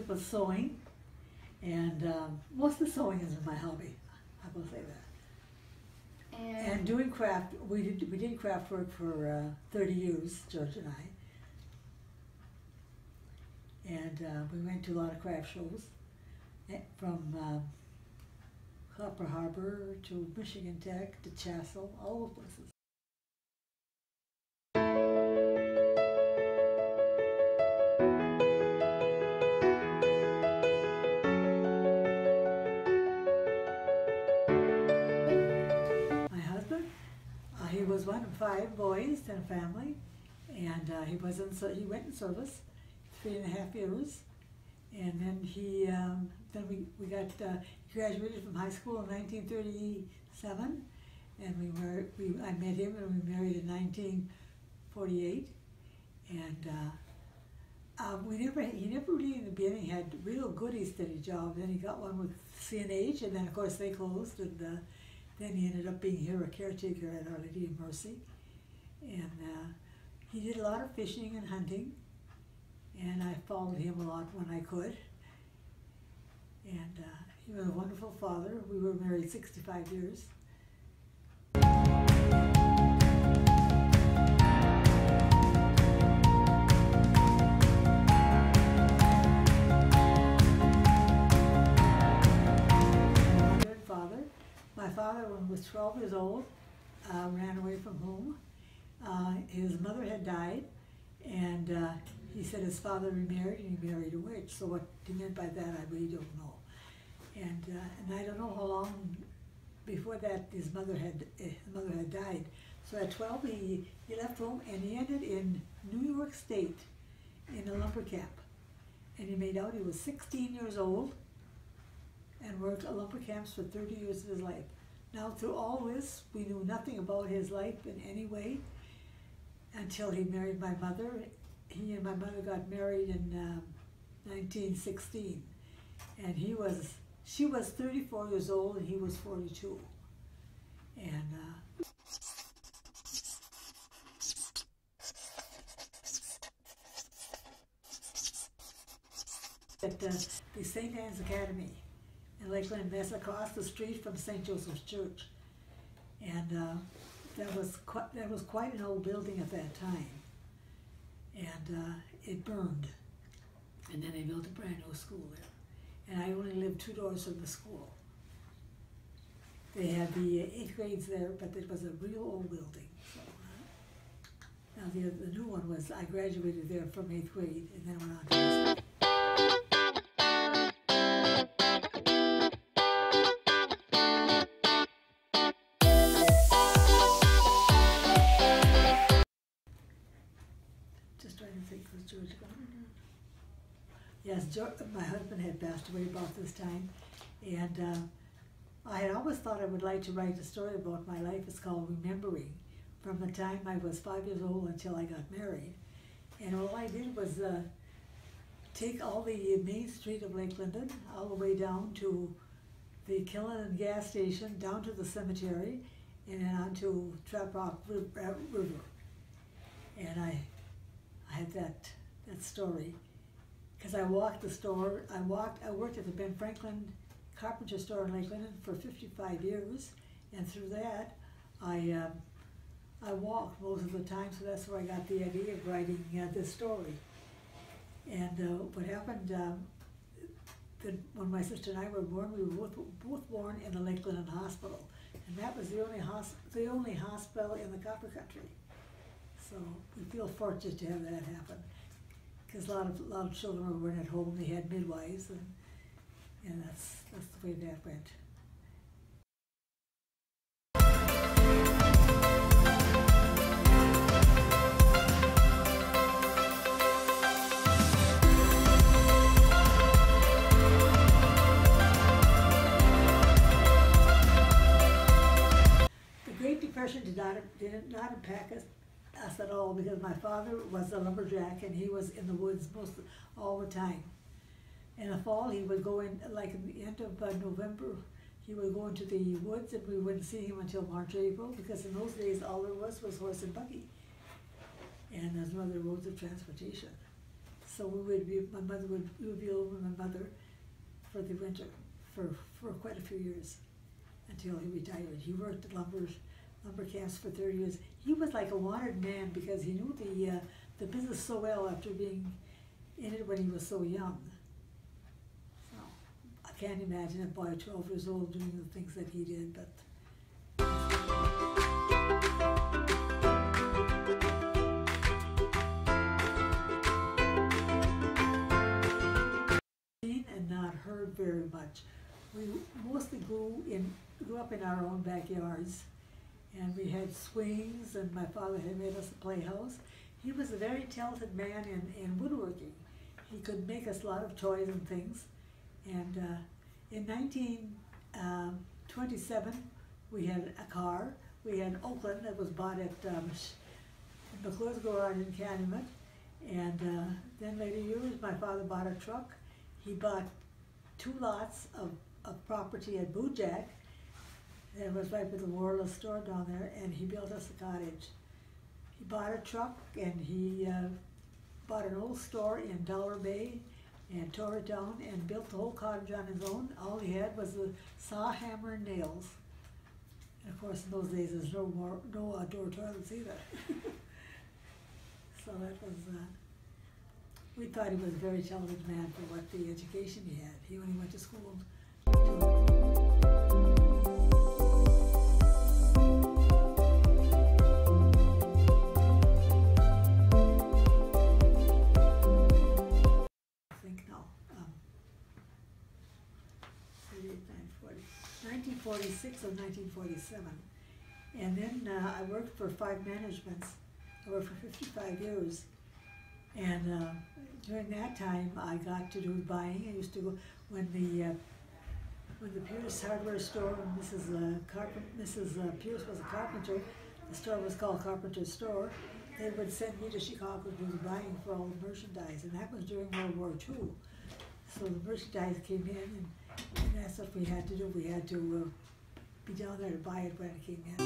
was sewing, and most of the sewing is my hobby. I will say that. And doing craft, we did craft work for 30 years, George and I. And we went to a lot of craft shows, from Copper Harbor to Michigan Tech to Chassel, all those places. My husband, he was one of 5 boys in a family, and he went in service 3.5 years, and then he graduated from high school in 1937, and I met him and we married in 1948, and he never really in the beginning had real good steady jobs. Then he got one with CNH, and then of course they closed, and then he ended up being here a caretaker at Our Lady of Mercy, and he did a lot of fishing and hunting, and I followed him a lot when I could. And he was a wonderful father. We were married 65 years. My father, when he was 12 years old, ran away from home. His mother had died, and he said his father remarried, and he married a witch. So what he meant by that, I really don't know. And I don't know how long before that his mother had died. So at 12, he left home, and he ended in New York State in a lumber camp. And he made out he was 16 years old and worked at lumber camps for 30 years of his life. Now, through all this, we knew nothing about his life in any way until he married my mother. He and my mother got married in 1916, and she was 34 years old and he was 42. And at the St. Anne's Academy in Lakeland, Mass, across the street from St. Joseph's Church, and that was quite an old building at that time, and it burned, and then they built a brand new school there, and I only lived 2 doors from the school. They had the 8th grades there, but it was a real old building. So, now the new one was, I graduated there from 8th grade and then went on to high school. George gone? Yes, my husband had passed away about this time, and I had always thought I would like to write a story about my life. It's called Remembering, from the time I was 5 years old until I got married. And all I did was take all the main street of Lake Linden, all the way down to the Killen gas station, down to the cemetery, and then on to Trap Rock River. And I had that story, because I walked the store. I worked at the Ben Franklin Carpenter store in Lake Linden for 55 years, and through that, I walked most of the time, so that's where I got the idea of writing this story. And what happened, when my sister and I were born, we were both born in the Lake Linden Hospital, and that was the only hospital in the Copper Country. So we feel fortunate to have that happen, because a lot of children were born at home. They had midwives, and that's the way that went. The Great Depression did not impact us at all, because my father was a lumberjack and he was in the woods all the time. In the fall, he would go in, like in the end of November, he would go into the woods, and we wouldn't see him until March, April, because in those days all there was horse and buggy, and there's no other modes of transportation. So we would be, we would be over with my mother for the winter for quite a few years until he retired. He worked at lumber camps for 30 years. He was like a wanted man because he knew the business so well after being in it when he was so young. So I can't imagine a boy 12 years old doing the things that he did, but. And not heard very much. We mostly grew up in our own backyards, and we had swings, and my father had made us a playhouse. He was a very talented man in woodworking. He could make us a lot of toys and things. And in 1927, we had a car. We had Oakland that was bought at McClure's garage in Calumet. And then later years, my father bought a truck. He bought 2 lots of property at Bootjack. It was right by the Warless store down there, and he built us a cottage. He bought a truck, and he bought an old store in Dollar Bay and tore it down and built the whole cottage on his own. All he had was a saw, hammer, and nails. And of course, in those days, there's no outdoor toilets either. So that was, we thought he was a very talented man for what the education he had. He only went to school. I think no. 1946 or 1947. And then I worked for 5 managements. I worked for 55 years. And during that time, I got to do buying. I used to go when the Pierce hardware store, Mrs. Pierce was a carpenter. The store was called Carpenter's Store. They would send me to Chicago to do the buying for all the merchandise, and that was during World War II. So the merchandise came in, and that's what we had to do. We had to be down there to buy it when it came in.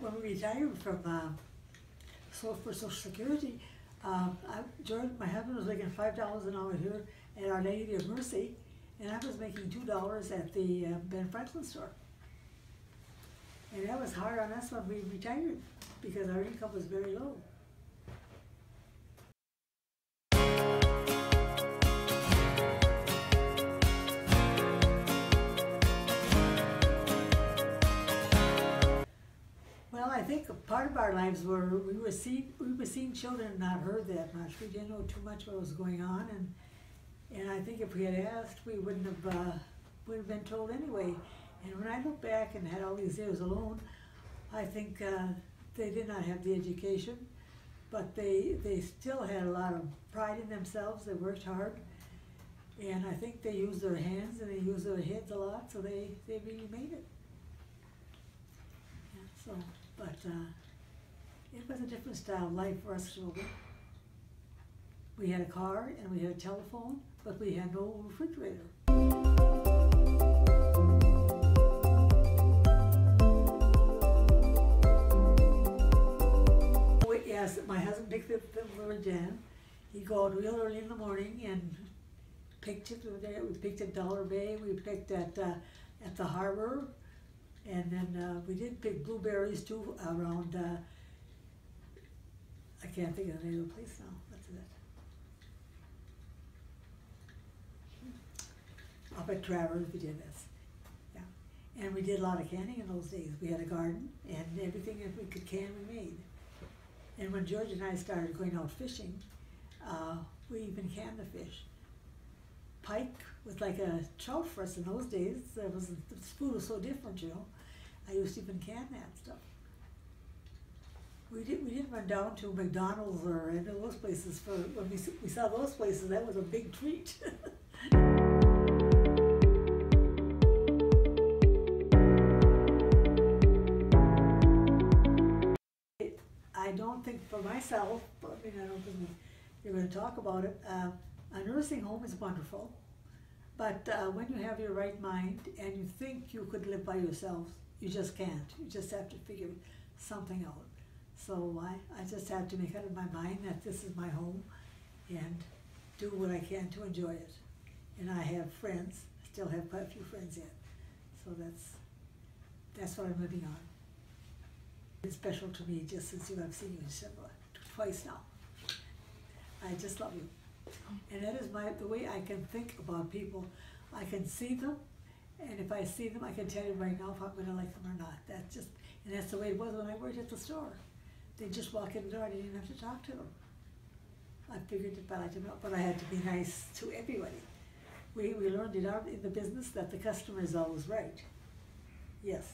When we retired from for Social Security, George, my husband was making $5 an hour here at Our Lady of Mercy, and I was making $2 at the Ben Franklin store. And that was hard on us when we retired because our income was very low. Well, I think part of our lives were we were seeing children and not heard that much. We didn't know too much what was going on, and I think if we had asked, we wouldn't have been told anyway. And when I look back and had all these years alone, I think they did not have the education, but they still had a lot of pride in themselves. They worked hard, and I think they used their hands and they used their heads a lot, so they really made it. Yeah, so. But it was a different style of life for us children. We had a car and we had a telephone, but we had no refrigerator. Yes, my husband picked up the little jam. He'd go out real early in the morning and picked it. We picked at Dollar Bay. We picked at the harbor. And then we did pick blueberries too around, I can't think of the name of the place now. What's that? Up at Travers we did this. Yeah. And we did a lot of canning in those days. We had a garden and everything that we could can we made. And when George and I started going out fishing, we even canned the fish. Pike was like a trout for us in those days. The food was so different, you know. I used to even can that stuff. We didn't run down to McDonald's or any of those places for when we saw those places. That was a big treat. I don't think for myself. I mean, I don't think you're going to talk about it. A nursing home is wonderful. But when you have your right mind and you think you could live by yourself, you just can't. You just have to figure something out. So I just have to make up in my mind that this is my home and do what I can to enjoy it. And I have friends, still have quite a few friends yet. So that's what I'm living on. It's special to me just since I've seen you twice now. I just love you. And that is the way I can think about people. I can see them, and if I see them, I can tell you right now if I'm going to like them or not. And that's the way it was when I worked at the store. They just walk in the door, I didn't even have to talk to them. I figured if I liked them, but I had to be nice to everybody. We learned in the business that the customer is always right. Yes.